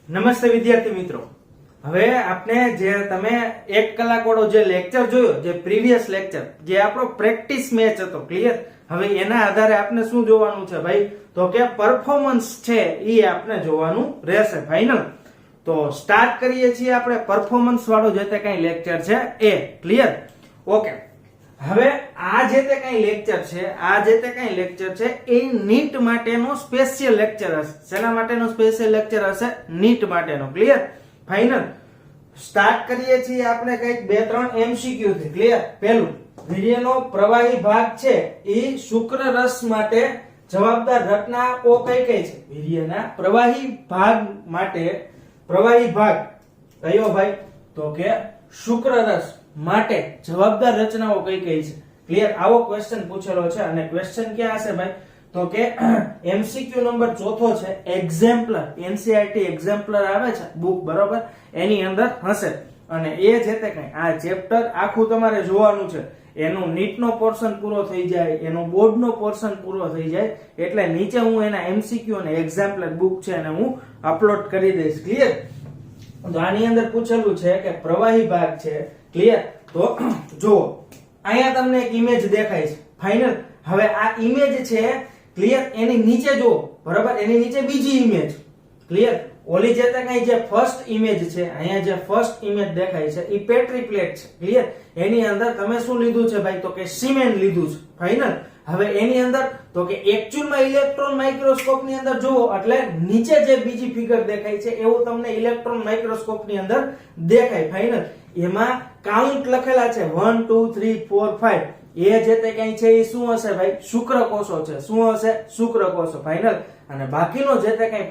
નમસ્તે વિદ્યાર્થી મિત્રો, હવે આપણે જે તમે 1 કલાક વાળો જે લેક્ચર જોયો, જે પ્રીવિયસ લેક્ચર, જે આપણો પ્રેક્ટિસ મેચ હતો, ક્લિયર. હવે એના આધારે આપણે શું જોવાનું છે ભાઈ, તો કે પરફોર્મન્સ છે એ આપણે જોવાનું રહેશે. ફાઇનલ. તો સ્ટાર્ટ કરીએ છીએ આપણે પરફોર્મન્સ વાળો જે તે કઈ લેક્ચર છે એ. ક્લિયર. ઓકે. હવે આ જે તે કઈ લેક્ચર છે, એ નીટ માટેનો સ્પેશિયલ લેક્ચર હશે. શેના માટેનો સ્પેશિયલ લેક્ચર હશે? નીટ માટેનો. ક્લિયર. ફાઇનલ. સ્ટાર્ટ કરીએ છીએ આપણે કઈક 2-3 MCQ થી. ક્લિયર. પહેલું, વીર્યનો પ્રવાહી ભાગ છે એ શુક્ર રસ માટે જવાબદાર રચનાઓ કઈ કઈ છે? વીર્યના પ્રવાહી ભાગ માટે પ્રવાહી ભાગ કયો ભાઈ? તો કે શુક્ર રસ માટે જવાબદાર રચનાઓ કઈ કઈ છે? ક્લિયર. આવો ક્વેશ્ચન પૂછેલો છે અને ક્વેશ્ચન ક્યાં હશે ભાઈ? તો કે MCQ નંબર 4 છે, એક્ઝેમ્પલર, NCERT એક્ઝેમ્પલર આવે છે બુક, બરોબર, એની અંદર હશે. અને એ જે તે કઈ આ ચેપ્ટર આખું તમારે જોવાનું છે. એનું નીટનો પોર્શન પૂરો થઈ જાય, એનો બોર્ડનો પોર્શન પૂરો થઈ જાય એટલે નીચે હું એના MCQ અને એક્ઝેમ્પલર બુક છે એને હું અપલોડ કરી દઈશ. ક્લિયર. તો આની અંદર પૂછેલું છે કે પ્રવાહી ભાગ છે. ક્લિયર. તો જુઓ, અહીંયા તમને એક ઇમેજ દેખાય છે. ફાઇનલ. હવે આ ઇમેજ છે, ક્લિયર, એની નીચે જુઓ, બરાબર, એની નીચે બીજી ઇમેજ. ક્લિયર. ઓલી જે કઈ જે ફર્સ્ટ ઇમેજ છે, અહીંયા જે ફર્સ્ટ ઇમેજ દેખાય છે એ પેટ્રી પ્લેટ છે. ક્લિયર. એની અંદર તમે શું લીધું છે ભાઈ? તો કે સિમેન્ટ લીધું છે. ફાઇનલ. હવે એની અંદર તો કે એકચ્યુઅલમાં ઇલેક્ટ્રોન માઇક્રોસ્કોપ ની અંદર જુઓ એટલે નીચે જે બીજી ફિગર દેખાય છે એવું તમને ઇલેક્ટ્રોન માઇક્રોસ્કોપ ની અંદર દેખાય. ફાઇનલ. એમાં કાઉન્ટ લખેલા છે 1 2 3 4 5. એ જે તે કઈ છે એ શું હશે ભાઈ? શુક્રકોષો છે. શું હશે? શુક્રકોષો. ફાઇનલ. અને બાકીનો જે તે કઈ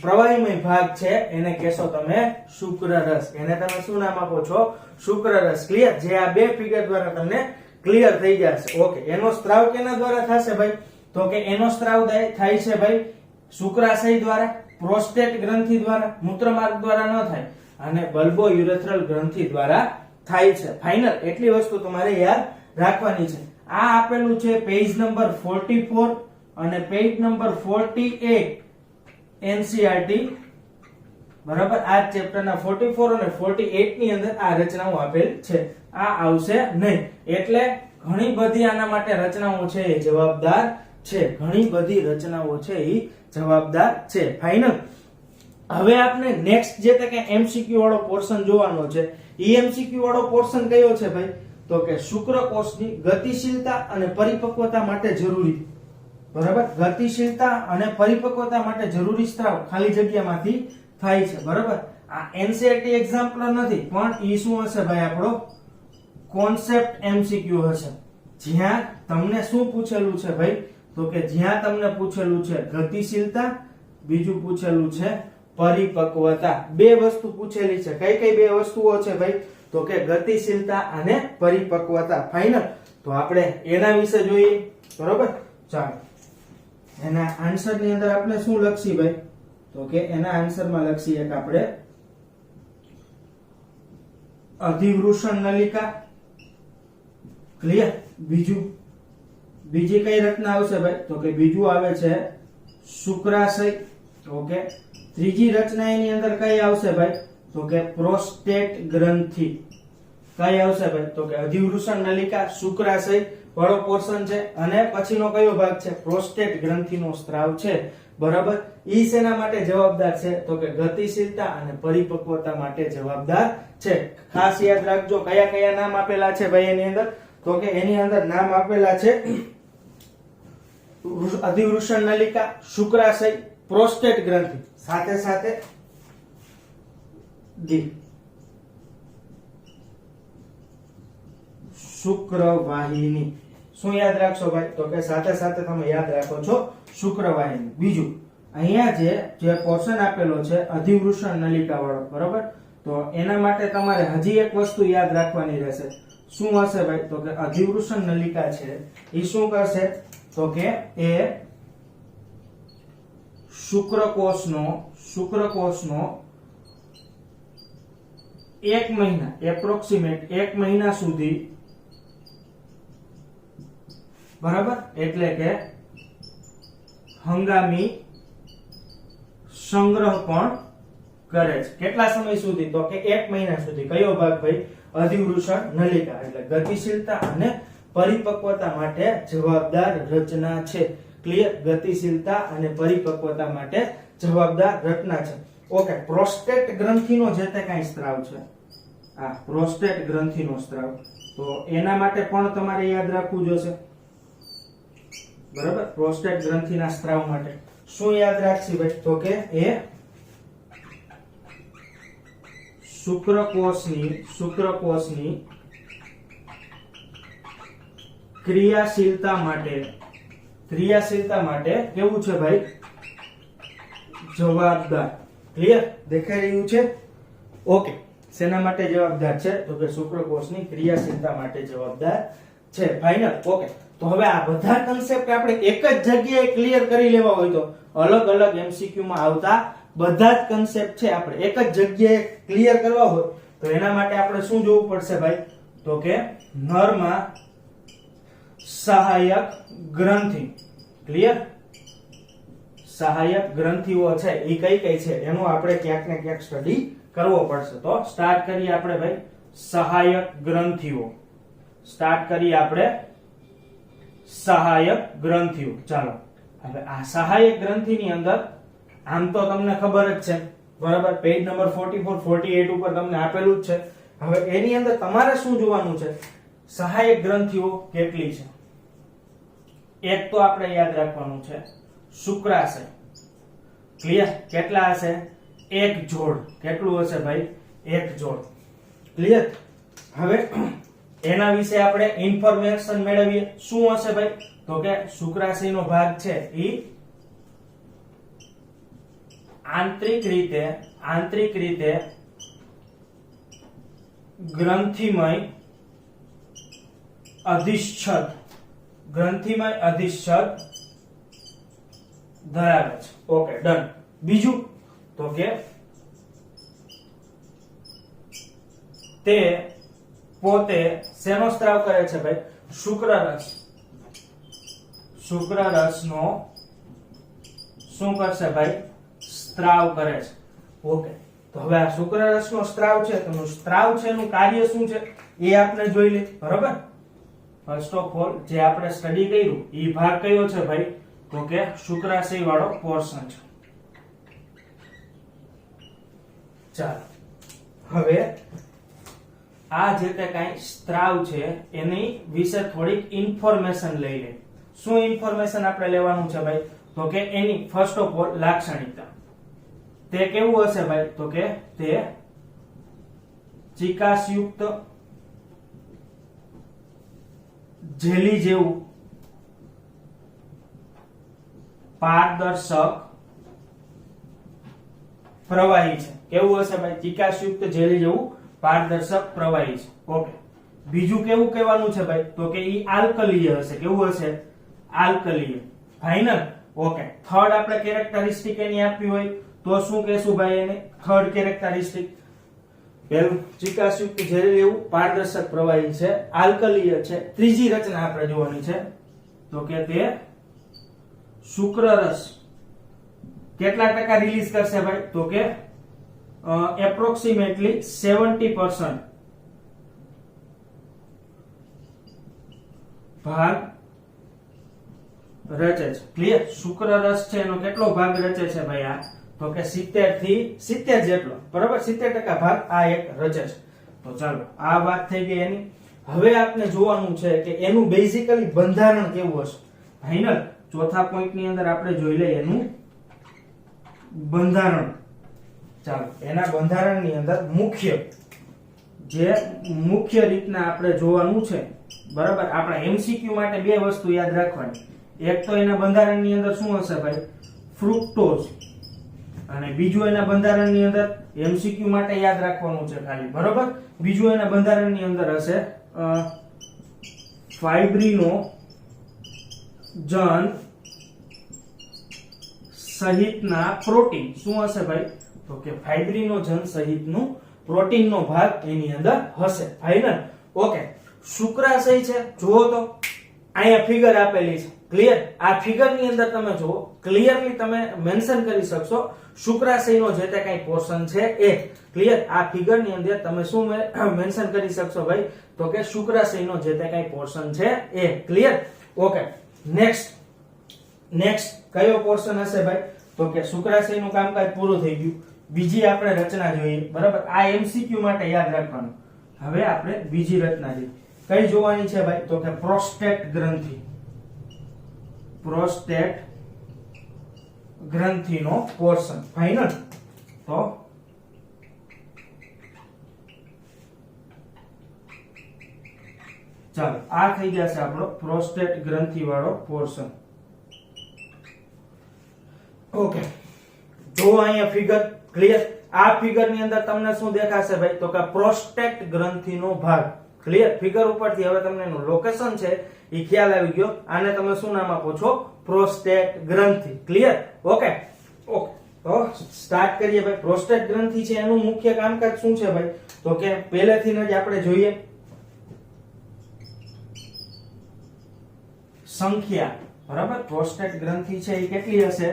પ્રવાહીમય ભાગ છે એને કહેશો તમે શુક્રરસ. એને તમે શું નામ આપો છો? શુક્રરસ. ક્લિયર. જે આ બે ફિગર દ્વારા તમને ક્લિયર થઈ જશે. ઓકે. એનો સ્ત્રાવ કેના દ્વારા થશે ભાઈ? તો કે એનો સ્ત્રાવ થાય છે ભાઈ શુક્રાશય દ્વારા, પ્રોસ્ટેટ ગ્રંથિ દ્વારા, મૂત્રમાર્ગ દ્વારા ન થાય, અને બલ્બો યુરેથ્રલ ગ્રંથિ દ્વારા થાય છે. ફાઇનલ. એટલી વસ્તુ તમારે યાદ રાખવાની છે. આ આપેલું છે પેજ નંબર 44 અને પેજ નંબર 48 NCERT, બરાબર. આ ચેપ્ટરના 44 અને 48 ની અંદર આ રચનાઓ આપેલ છે. આ આવશે નહીં. એટલે ઘણી બધી આના માટે રચનાઓ છે એ જવાબદાર છે. ઘણી બધી રચનાઓ છે એ જવાબદાર છે. ફાઇનલ. હવે આપણે નેક્સ્ટ જે તે કે MCQ વાળો પોર્શન જોવાનો છે. એ MCQ વાળો પોર્શન કયો છે ભાઈ? તો કે શુક્રકોષની ગતિશીલતા અને પરિપક્વતા માટે જરૂરી, બરાબર, ગતિશીલતા અને પરિપક્વતા માટે જરૂરી સ્ત્રાવ ખાલી જગ્યામાંથી થાય છે. બરાબર. આ NCERT એક્ઝામ્પલ નથી, પણ ઈ શું હશે ભાઈ? આપણો કોન્સેપ્ટ MCQ હશે. જ્યાં તમને શું પૂછેલું છે ભાઈ? તો કે જ્યાં તમને પૂછેલું છે ગતિશીલતા, બીજું પૂછેલું છે પરિપક્વતા. બે વસ્તુ પૂછેલી છે. કઈ કઈ બે વસ્તુઓ છે ભાઈ? તો કે ગતિશીલતા અને પરિપક્વતા. ફાઇનલ. તો આપણે એના વિશે જોઈએ. બરોબર. ચાલો, એના આન્સર ની અંદર આપણે શું લખશી ભાઈ? તો કે એના આન્સરમાં લખશી એક આપણે અધિવૃષણ નલિકા. ક્લિયર. બીજી કઈ રચના આવશે ભાઈ? તો કે બીજું આવે છે શુક્રાશય. ઓકે. ત્રીજી રચના એની અંદર કઈ આવશે ભાઈ? તો કે પ્રોસ્ટેટ ગ્રંથિ. કઈ આવશે ભાઈ? તો કે અધિવૃષણ નલિકા, શુક્રાશય વાળો પોર્શન છે, અને પછીનો કયો ભાગ છે? પ્રોસ્ટેટ ગ્રંથિનો સ્ત્રાવ છે. બરાબર. ઈ શેના માટે જવાબદાર છે? તો કે ગતિશીલતા અને પરિપક્વતા માટે જવાબદાર છે. ખાસ યાદ રાખજો કયા કયા નામ આપેલા છે ભાઈ એની અંદર. તો કે એની અંદર નામ આપેલા છે અધિવૃષણ નલિકા, શુક્રાશય, પ્રોસ્ટેટ ગ્રંથિ, સાથે સાથે શુક્રવાહિની. શું યાદ રાખશો ભાઈ? તો કે સાથે સાથે તમે યાદ રાખો છો શુક્રવાહિની. બીજું અહીંયા જે પોર્શન આપેલો છે અધિવૃષણ નલિકા વાળો, બરાબર, તો એના માટે તમારે હજી એક વસ્તુ યાદ રાખવાની રહેશે. શું હશે ભાઈ? તો કે અધિવૃષણ નલિકા છે એ શું કરશે? તો કે એ શુક્રકોષનો 1 મહિના, એપ્રોક્સિમેટ 1 મહિના સુધી, બરાબર, એટલે કે હંગામી સંગ્રહ પણ કરે છે. કેટલા સમય સુધી? તો કે 1 મહિના સુધી. કયો ભાગ ભાઈ? અધિવૃષણ નલિકા. એટલે ગતિશીલતા અને પરિપક્વતા માટે જવાબદાર રચના છે. ક્લિયર? ગતિશીલતા અને પરિપક્વતા માટે જવાબદાર રચના છે. ઓકે, પ્રોસ્ટેટ ગ્રંથિનો જે તે કાંઈ સ્ત્રાવ છે, આ પ્રોસ્ટેટ ગ્રંથિનો સ્ત્રાવ, તો એના માટે પણ તમારે યાદ રાખવું જોશે. બરાબર? પ્રોસ્ટેટ ગ્રંથિના સ્ત્રાવ માટે શું યાદ રાખશે ભાઈ? તો કે એ શુક્રકોષની ક્રિયાશીલતા માટે કેવું છે ભાઈ? જવાબદાર. ક્લિયર? દેખાઈ રહ્યું છે? ઓકે, શેના માટે જવાબદાર છે? તો કે શુક્રકોષની ક્રિયાશીલતા માટે જવાબદાર છે. ફાઇનલ? ઓકે, તો હવે આ બધા કન્સેપ્ટ આપણે એક જ જગ્યાએ ક્લિયર કરી લેવા હોય તો અલગ અલગ MCQ માં આવતા બધા જ કન્સેપ્ટ છે આપણે એક જ જગ્યાએ ક્લિયર કરવા હોય તો એના માટે આપણે શું જોવું પડશે ભાઈ? તો કે નરમાં સહાયક ગ્રંથિ. ક્લિયર? સહાયક ગ્રંથિઓ છે એ કઈ કઈ છે એનું આપણે ક્યાંક ને ક્યાંક સ્ટડી કરવો પડશે. તો સ્ટાર્ટ કરીએ આપણે ભાઈ સહાયક ગ્રંથિઓ. સ્ટાર્ટ કરીએ આપણે સહાયક ગ્રંથિઓ. ચાલો, હવે આ સહાયક ગ્રંથિની અંદર આમ તો તમને ખબર જ છે, બરાબર? પેજ નંબર 44 48 ઉપર તમને આપેલું જ છે. હવે એની અંદર તમારે શું જોવાનું છે? સહાયક ગ્રંથિઓ કેટલી છે? એક તો આપણે યાદ રાખવાનું છે શુક્રાશય. ક્લિયર? કેટલા હશે? એક જોડ. કેટલું હશે ભાઈ? એક જોડ. ક્લિયર? હવે એના વિશે આપણે ઇન્ફોર્મેશન મેળવીએ. શું હશે ભાઈ? તો કે શુક્રાશયનો ભાગ છે ઈ આંતરિક રીતે ગ્રંથિમય અધિચ્છદ ધરાવે છે. Okay, done. બીજું તો કે તે પોતે શેનો સ્ત્રાવ કરે છે ભાઈ? શુક્રરસનો શું કરશે ભાઈ? સ્ત્રાવ કરે છે. ઓકે, તો હવે આ શુક્રરસનો સ્ત્રાવ છે તો સ્ત્રાવ છે એનું કાર્ય શું છે એ આપણે જોઈ લઈએ. બરાબર? ફર્સ્ટ ઓફ ઓલ જે આપણે સ્ટડી કર્યું એ ભાગ કયો છે ભાઈ? તો કે શુક્રાશય વાળો પોર્શન છે. ચાલો, હવે આ જે તે કાંઈ સ્ત્રાવ છે એની વિશે થોડીક ઇન્ફોર્મેશન લઈ લે. શું ઇન્ફોર્મેશન આપણે લેવાનું છે ભાઈ? તો કે એની ફર્સ્ટ ઓફ ઓલ લાક્ષણિકતા. તે કેવું હશે ભાઈ? તો કે તે ચિકાસયુક્ત જેલી જેવું પારદર્શક પ્રવાહી છે. કેવું હશે ભાઈ? ચિકાસયુક્ત જેલી જેવું પારદર્શક પ્રવાહી છે. ઓકે, બીજું કેવું કહેવાનું છે ભાઈ? તો કે ઈ આલ્કલીય હશે. કેવું હશે? આલ્કલીય. ફાઇનલ? ઓકે, થર્ડ આપણે કેરેક્ટરિસ્ટિક એની આપવી હોય તો શું કહેશું ભાઈ એને? થર્ડ કેરેક્ટરિસ્ટિક પેલું ચિકાસયુક્ત જેલી જેવું પારદર્શક પ્રવાહી છે, આલ્કલીય છે. ત્રીજી રચના આપણે જોવાની છે તો કે તે શુક્રરસ કેટલા ટકા રિલીઝ કરશે ભાઈ? તો કે એપ્રોક્સિમેટલી 70% ભાગ રચે છે. ક્લિયર? શુક્રરસ છે એનો કેટલો ભાગ રચે છે ભાઈ? આ તો કે 70 થી 70 જેટલો. બરાબર? 70% ભાગ આ એક રચે છે. તો ચાલો, આ વાત થઈ ગઈ એની. હવે આપણે જોવાનું છે કે એનું બેઝિકલી બંધારણ કેવું હશે. ફાઇનલ? ચોથા પોઈન્ટ ની અંદર આપણે જોઈ લઈએ એનું બંધારણ. ચાલો, એના બંધારણની અંદર મુખ્ય રીતના આપણે જોવાનું છે. બરાબર? આપણા MCQ માટે બે વસ્તુ યાદ રાખવાની. એક તો એના બંધારણની અંદર શું હશે ભાઈ? ફ્રુક્ટોઝ. અને બીજું એના બંધારણની અંદર MCQ માટે યાદ રાખવાનું છે ખાલી. બરાબર? બીજું એના બંધારણની અંદર હશે ફાઇબ્રિનોજન સહિતના પ્રોટીન. શું હશે ભાઈ? તો કે ફાઇબ્રિનોજન સહિતનું પ્રોટીનનો ભાગ એની અંદર હશે. ફાઇનલ? ઓકે, શુક્રાશય છે જુઓ તો અહીંયા ફિગર આપેલી છે. ક્લિયર? આ ફિગર ની અંદર તમે જુઓ ક્લિયરલી તમે મેન્શન કરી શકશો શુક્રાશયનો જે તે કઈ પોર્શન છે એ. ક્લિયર? આ ફિગર ની અંદર તમે શું મેન્શન કરી શકશો ભાઈ? તો કે શુક્રાશયનો જે તે કઈ પોર્શન છે એ. ક્લિયર? ઓકે. નેક્સ્ટ કયો પોર્શન હશે ભાઈ? તો કે શુક્રાશયનું કામકાજ પૂરું થઈ ગયું. બીજી આપણે રચના જોઈએ, બરાબર? આ એમસીક્યુ માટે યાદ રાખવાનું. હવે આપણે બીજી રચના જોઈએ. કઈ જોવાની છે ભાઈ? તો કે પ્રોસ્ટેટ ગ્રંથિ. પ્રોસ્ટેટ ગ્રંથિનો પોર્શન. ફાઇનલ? તો ચાલો આ થઈ જશે આપણો પ્રોસ્ટેટ ગ્રંથિ વાળો પોર્શન. ઓકે, જો અહીંયા ફિગર. ક્લિયર? આ ફિગર ની અંદર તમને શું દેખાશે ભાઈ? તો કે પ્રોસ્ટેટ ગ્રંથિનો ભાગ. ક્લિયર? ફિગર ઉપરથી હવે તમને એનું લોકેશન છે એ ખ્યાલ આવી ગયો. આને તમે શું નામ આપો છો? પ્રોસ્ટેટ ગ્રંથિ. ક્લિયર? ઓકે. ઓકે, તો સ્ટાર્ટ કરીએ ભાઈ. પ્રોસ્ટેટ ગ્રંથિ છે એનું મુખ્ય કામકાજ શું છે ભાઈ? તો કે પહેલેથી જ આપણે જોઈએ સંખ્યા, બરાબર? પ્રોસ્ટેટ ગ્રંથિ છે એ કેટલી હશે?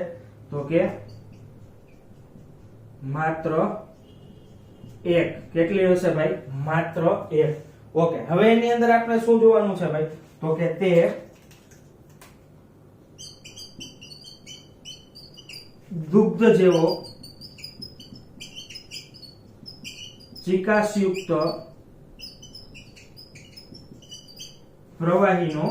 તો કે માત્ર 1. કેટલી હશે ભાઈ? માત્ર 1. ઓકે, હવે એની અંદર આપણે શું જોવાનું છે ભાઈ? તો કે તે દુગ્ધ જેવો ચિકાસયુક્ત પ્રવાહીનો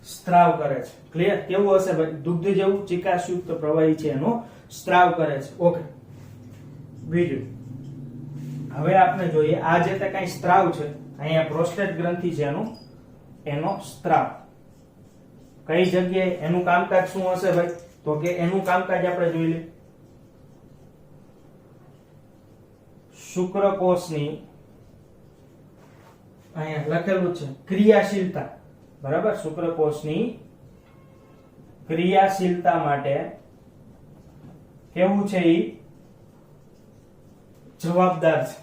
સ્ત્રાવ કરે છે. ક્લિયર? કેવું હશે ભાઈ? દુગ્ધ જેવું ચિકાસયુક્ત પ્રવાહી છે એનો સ્ત્રાવ કરે છે. ઓકે. બીજું હવે આપણે જોઈએ આ જે તે કઈ સ્ત્રાવ છે, અહીંયા પ્રોસ્ટેટ ગ્રંથિ છે એનો સ્ત્રાવ કઈ જગ્યાએ, એનું કામકાજ શું હશે ભાઈ? તો કે એનું કામકાજ આપણે જોઈ લઈએ. શુક્રકોષની અહીંયા લખેલું છે ક્રિયાશીલતા, બરાબર? શુક્રકોષની ક્રિયાશીલતા માટે કેવું છે એ જવાબદાર છે.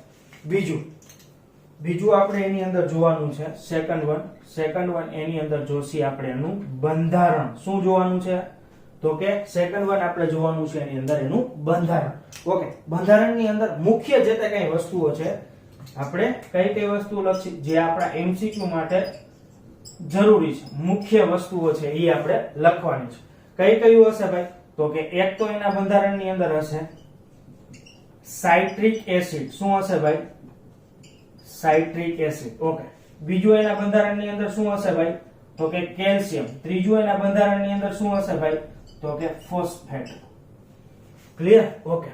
બીજું આપણે એની અંદર જોવાનું છે સેકન્ડ વન એની અંદર જોશી આપણે એનું બંધારણ. શું જોવાનું છે? તો કે સેકન્ડ વન આપણે જોવાનું છે એની અંદર એનું બંધારણ. ઓકે, બંધારણની અંદર મુખ્ય જે તે કઈ વસ્તુઓ છે આપણે કઈ વસ્તુઓ લખી જે આપણા એમસીક્યુ માટે જરૂરી છે, મુખ્ય વસ્તુઓ છે એ આપણે લખવાની છે. કયું હશે ભાઈ? તો કે એક તો એના બંધારણની અંદર હશે સાઇટ્રિક એસિડ. શું હશે ભાઈ? Citric acid. ઓકે. બીજું એના બંધારણની અંદર શું હશે ભાઈ? તો કે કેલ્શિયમ. ત્રીજું એના બંધારણની અંદર શું હશે ભાઈ? તો કે ફોસ્ફેટ. ક્લિયર? ઓકે.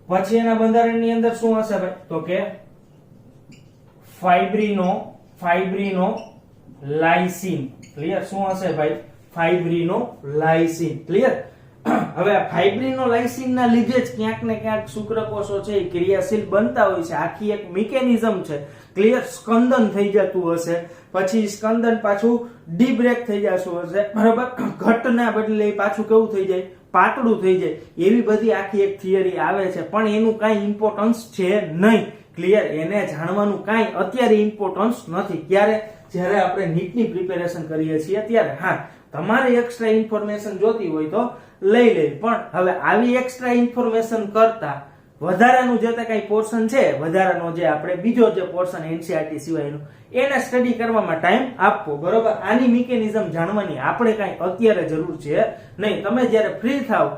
પછી એના બંધારણની અંદર શું હશે ભાઈ? તો કે ફાઇબ્રિનો લાઇસિન. ક્લિયર? શું હશે ભાઈ? ફાઇબ્રિનો લાઇસિન. ક્લિયર? હવે આ ફાઇબ્રિનો લાઇસિન ના લીધે જ ક્યાંક ને ક્યાંક શુક્રકોષો છે એ ક્રિયાશીલ બનતા હોય છે. આખી એક મિકેનિઝમ છે. ક્લિયર? સ્કંદન થઈ જતું હશે, પછી સ્કંદન પાછું ડીબ્રેક થઈ જતું હશે, બરાબર? ઘટના બદલે પાછું કેવું થઈ જાય? પાતળું થઈ જાય. એવી બધી આખી એક થિયરી આવે છે, પણ એનું કાંઈ ઇમ્પોર્ટન્સ છે નહીં. ક્લિયર? એને જાણવાનું કાંઈ અત્યારે ઇમ્પોર્ટન્સ નથી. ક્યારે? જ્યારે આપણે નીટની પ્રિપેરેશન કરીએ છીએ ત્યારે. હા, તમારે એક્સ્ટ્રા ઇન્ફોર્મેશન જોતી હોય તો લઈ લે, પણ હવે આવી એક્સ્ટ્રા ઇન્ફોર્મેશન કરતા વધારાનું જે કઈ પોર્શન છે, વધારાનો જે આપણે બીજો જે પોર્શન એનસીઆરટી સિવાયનું, એને સ્ટડી કરવામાં ટાઈમ આપવો. બરોબર? આની મિકેનિઝમ જાણવાની આપણે કઈ અત્યારે જરૂર છે નહીં. તમે જ્યારે ફ્રી થાવ,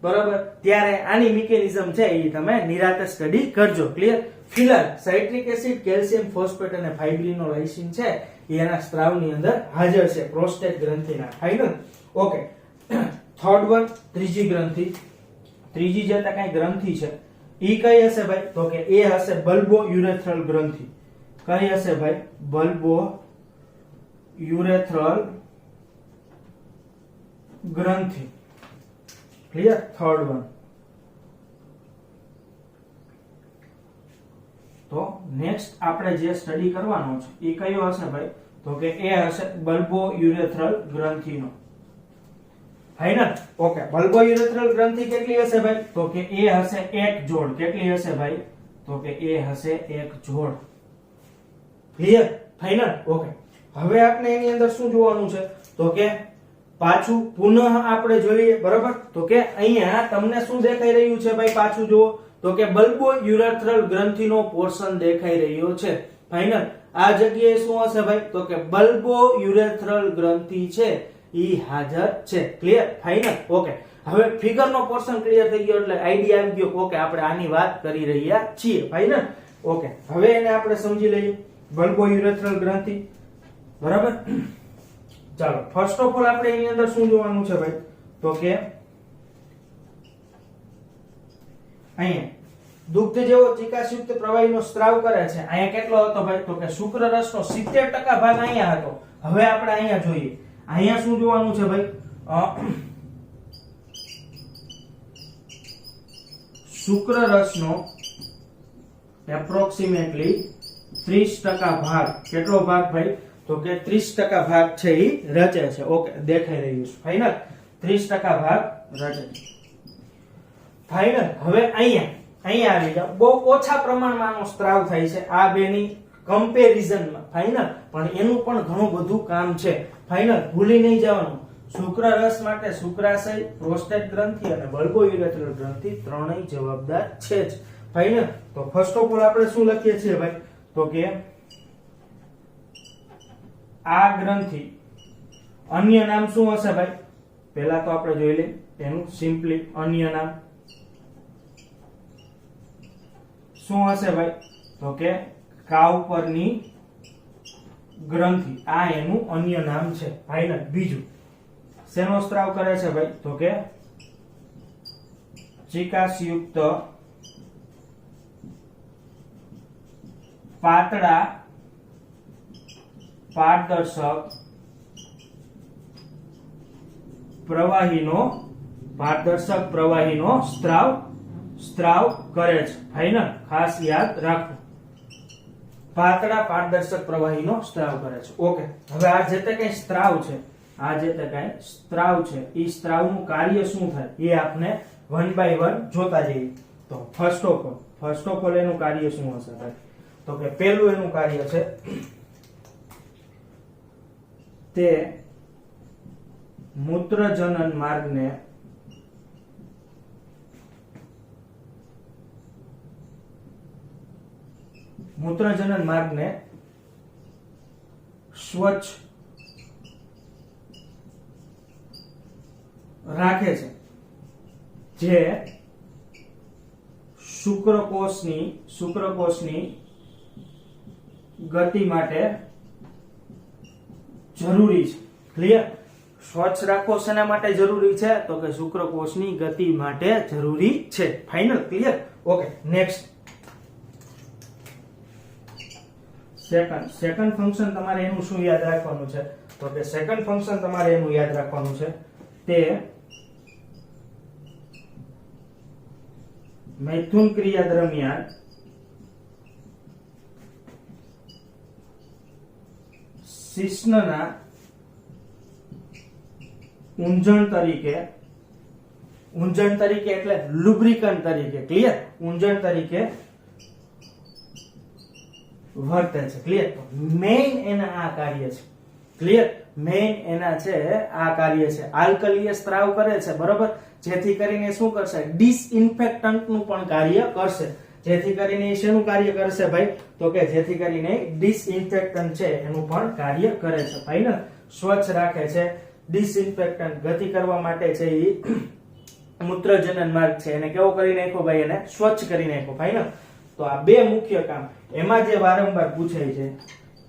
બરોબર, ત્યારે આની મિકેનિઝમ છે એ તમે નિરાતે સ્ટડી કરજો. ક્લિયર? ફિલહાલ સાઇટ્રિક એસિડ, કેલ્શિયમ, ફોસ્ફેટ અને ફાઇબ્રિનો લાઇસિન છે એના સ્ત્રાવની અંદર હાજર છે પ્રોસ્ટેટ ગ્રંથિના. ફાઇનલ? ઓકે. થર્ડ વન, ત્રીજી ગ્રંથિ. ત્રીજી જે કઈ ગ્રંથિ છે ઈ કઈ હશે ભાઈ? તો કે એ હશે બલ્બો યુરેથ્રલ ગ્રંથિ. કઈ હશે ભાઈ? બલ્બો યુરેથ્રલ ગ્રંથિ. ક્લિયર? Third one. તો નેક્સ્ટ આપણે જે સ્ટડી કરવાનો છે એ કયો હશે ભાઈ? તો કે એ હશે બલ્બો યુરેથ્રલ ગ્રંથિનો. ફાઇનલ? ઓકે. બલ્બો યુરેથ્રલ ગ્રંથિ કેટલી હશે ભાઈ? તો કે એ હશે એક જોડ. કેટલી હશે ભાઈ? તો કે એ હશે એક જોડ. ક્લિયર? ફાઇનલ. ઓકે, હવે આપણે એની અંદર શું જોવાનું છે તો કે પાછું પુનઃ આપણે જોઈએ, બરાબર. તો કે અહીંયા તમને શું દેખાઈ રહ્યું છે ભાઈ? પાછું જુઓ તો કે બલ્બો યુરેથ્રલ ગ્રંથિનો પોર્શન દેખાઈ રહ્યો છે. ફાઇનલ. આ જગ્યાએ શું હશે ભાઈ? તો કે બલ્બો યુરેથ્રલ ગ્રંથિ છે ઈ હાજર છે. ક્લિયર? ફાઇનલ. ઓકે, હવે ફિગરનો પોર્શન ક્લિયર થઈ ગયો એટલે આઈડિયા આવી ગયો. ઓકે, આપણે આની વાત કરી રહ્યા છીએ. ફાઇનલ. ઓકે, હવે એને આપણે સમજી લઈએ. બલ્બો યુરેથ્રલ ગ્રંથિ, બરાબર. ચાલો, ફર્સ્ટ ઓફ ઓલ આપણે એની અંદર શું જોવાનું છે ભાઈ? તો કે અહીંયા દુગ્ધ જેવો ચિકાસયુક્ત પ્રવાહીનો સ્ત્રાવ કરે છે. અહીંયા કેટલો હતો ભાઈ? તો કે શુક્ર રસનો 70% ભાગ અહીંયા હતો. હવે આપણે અહીંયા જોઈએ. અહીંયા શું જોવાનું છે ભાઈ? શુક્ર રસનો એપ્રોક્સિમેટલી 30% ભાગ. કેટલો ભાગ ભાઈ? તો કે 30% ભાગ છે એ રચે છે. ઓકે, દેખાઈ રહ્યું છે. ફાઇનલ. 30% ભાગ રચે છે. ફાઇનલ. હવે અહીંયા આવી જાવ. બહુ ઓછા પ્રમાણમાં આનો સ્ત્રાવ થાય છે આ બેની કમ્પેરિઝનમાં. ફાઇનલ. પણ એનું પણ ઘણું બધું કામ છે. ફાઇનલ. ભૂલી નહીં જવાનું. શુક્ર રસ માટે શુક્રાશય, પ્રોસ્ટેટ ગ્રંથિ અને બલ્બો યુરેથ્રલ ગ્રંથિ ત્રણેય જવાબદાર છે જ. ફાઇનલ. તો ફર્સ્ટ ઓફ ઓલ આપણે શું લખીએ છીએ ભાઈ? તો કે આ ગ્રંથિ અન્ય નામ શું હશે ભાઈ? પહેલા તો આપણે જોઈ લઈએ એનું સિમ્પલી અન્ય નામ શું હશે ભાઈ? તો કે કાવ પરની ગ્રંથિ. આ એનું અન્ય નામ છે. ફાઇનલ. બીજું શેનો સ્ત્રાવ કરે છે ભાઈ? તો કે ચિકાસયુક્ત પાતળા પારદર્શક પ્રવાહીનો સ્ત્રાવ કરે છે. ફાઇનલ. ખાસ યાદ રાખો, પાતળા પારદર્શક પ્રવાહીનો સ્ત્રાવ કરે છે. ઓકે, હવે આ જે તે કઈ સ્ત્રાવ છે, એ સ્ત્રાવનું કાર્ય શું થાય એ આપણે વન બાય વન જોતા જઈએ. તો ફર્સ્ટ ઓફ ઓલ એનું કાર્ય શું હશે ભાઈ? તો કે પહેલું એનું કાર્ય છે તે મૂત્રજનન માર્ગને સ્વચ્છ રાખે છે, જે શુક્રકોષની ગતિ માટે જરૂરી છે. ક્લિયર? સ્વચ્છ રાખવો શેના માટે જરૂરી છે? તો કે શુક્રકોષની ગતિ માટે જરૂરી છે. Final. Clear? Okay, next second function તમારે એનું શું યાદ રાખવાનું છે? તો કે સેકન્ડ ફંક્શન તમારે એનું યાદ રાખવાનું છે તે મૈથુન ક્રિયા દરમિયાન શિશ્નના ઊંજણ તરીકે એટલે લુબ્રિકન્ટ તરીકે. ક્લિયર? ઊંજણ તરીકે વર્તે છે. ક્લિયર? મેઇન એના આ કાર્ય છે. ક્લિયર? મેઇન એના છે આ કાર્ય છે. આલ્કલીય સ્ત્રાવ કરે છે, બરોબર, જેથી કરીને શું કરશે? ડિસઇન્ફેક્ટન્ટ નું પણ કાર્ય કરશે. જેથી કરીને શેનું કાર્ય કરશે ભાઈ? તો કે જેથી કરીને ડિસઇન્ફેક્ટન્ટ છે એનું પણ કાર્ય કરે છે. ફાઇનલ. સ્વચ્છ રાખે છે, ડિસઇન્ફેક્ટન્ટ ગતિ કરવા માટે છે એ મૂત્રજનન માર્ગ છે એને કેવો કરી નાખ્યો ભાઈ? એને સ્વચ્છ કરી નાખ્યો. ફાઇનલ. તો આ બે મુખ્ય કામ. એમાં જે વારંવાર પૂછાય છે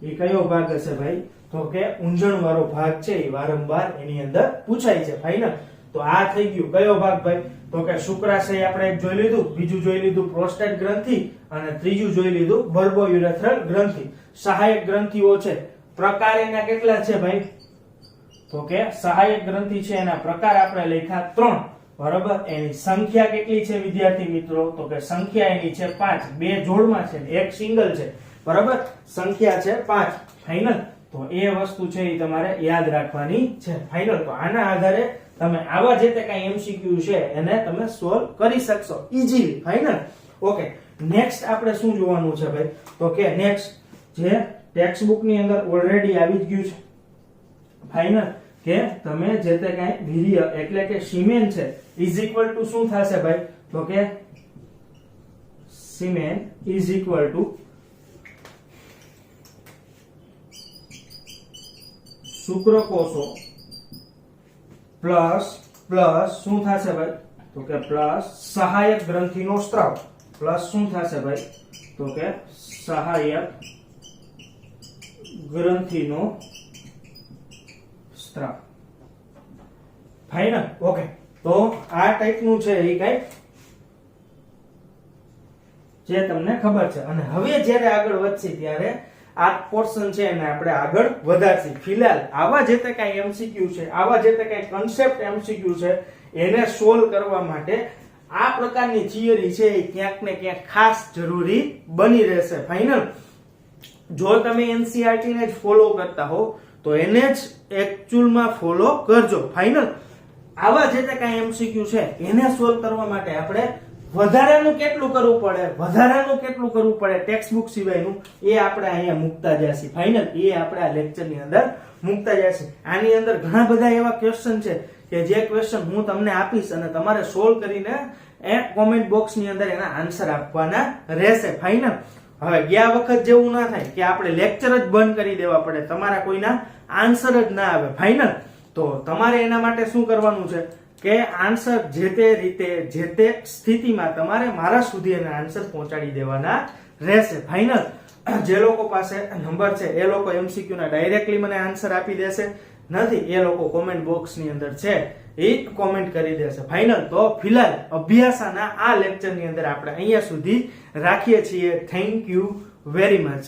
એ કયો ભાગ હશે ભાઈ? તો કે ઊંજણ વાળો ભાગ છે એ વારંવાર એની અંદર પૂછાય છે. ફાઇનલ. તો આ થઈ ગયું કયો ભાગ ભાઈ? તો કે શુક્રાશય આપણે એક જોઈ લીધું, બીજું જોઈ લીધું પ્રોસ્ટેટ ગ્રંથિ અને ત્રીજું જોઈ લીધું બલ્બો યુરેથ્રલ ગ્રંથિ. સહાયક ગ્રંથિઓ છે. પ્રકાર એના કેટલા છે ભાઈ? તો કે સહાયક ગ્રંથિ છે એના પ્રકાર આપણે લખ્યા 3, બરોબર. એની સંખ્યા કેટલી છે વિદ્યાર્થી મિત્રો? તો કે સંખ્યા એની છે 5. બે જોડમાં છે, એક સિંગલ છે, બરોબર. સંખ્યા છે 5. ફાઇનલ. તો એ વસ્તુ છે એ તમારે યાદ રાખવાની છે. ફાઇનલ. તો આના આધારે તમે આવા જે તે કઈ એમસીક્યુ છે એને તમે સોલ્વ કરી શકશો ઈઝીલી. ફાઇનલ. ઓકે, નેક્સ્ટ આપણે શું જોવાનું છે ભાઈ? તો કે નેક્સ્ટ જે ટેક્સ્ટ બુક ની અંદર ઓલરેડી આવી જ ગયું છે ફાઇનલ કે તમે જે તે કઈ વીર્ય એટલે કે સીમેન છે ઇઝ ઇક્વલ ટુ શું થશે ભાઈ તો કે સીમેન ઇઝ ઇક્વલ ટુ શુક્રકોષો પ્લસ શું થશે ભાઈ તો કે પ્લસ સહાયક ગ્રંથિનો સ્ત્રાવ પ્લસ શું થશે ભાઈ તો કે સહાયક ગ્રંથિનો સ્ત્રાવ ફાઇનલ ઓકે તો આ ટાઈપનું છે એ કઈ જે તમને ખબર છે અને હવે જ્યારે આગળ વધશે ત્યારે આ પોર્શન છે એને આપણે આગળ વધારશું ફિલહાલ આવા જે તે કઈ એમસીક્યુ છે આવા જે તે કઈ કન્સેપ્ટ એમસીક્યુ છે એને સોલ્વ કરવા માટે આ પ્રકારની થિયરી છે એ ક્યાંક ને ક્યાંક ખાસ જરૂરી બની રહેશે ફાઇનલ જો તમે એનસીઈઆરટી ને જ ફોલો કરતા હો તો એને જ એકચ્યુઅલમાં ફોલો કરજો ફાઇનલ આવા જે તે કઈ એમસીક્યુ છે એને સોલ્વ કરવા માટે આપણે વધારાનું કેટલું કરવું પડે ટેક્સ્ટ બુક સિવાયનું એ આપણે અહીંયા મૂકતા જશે ફાઇનલ એ આપણે આ લેક્ચરની અંદર મૂકતા જશે આની અંદર ઘણા બધા એવા ક્વેશ્ચન છે કે જે ક્વેશ્ચન હું તમને આપીશ અને તમારે સોલ્વ કરીને એ કોમેન્ટ બોક્સની અંદર એના આન્સર આપવાના રહેશે ફાઇનલ હવે ગયા વખત જેવું ના થાય કે આપણે લેક્ચર જ બંધ કરી દેવા પડે તમારા કોઈના આન્સર જ ના આવે ફાઇનલ તો તમારે એના માટે શું કરવાનું છે કે આન્સર જે તે રીતે જે તે સ્થિતિમાં તમારે મારા સુધી એના આન્સર પહોંચાડી દેવાના રહેશે ફાઇનલ જે લોકો પાસે નંબર છે એ લોકો એમસીક્યુ ના ડાયરેક્ટલી મને આન્સર આપી દેશે નથી એ લોકો કોમેન્ટ બોક્સ ની અંદર છે એ કોમેન્ટ કરી દેશે ફાઇનલ તો ફિલહાલ અભ્યાસના આ લેક્ચર ની અંદર આપણે અહીંયા સુધી રાખીએ છીએ થેન્ક યુ વેરી મચ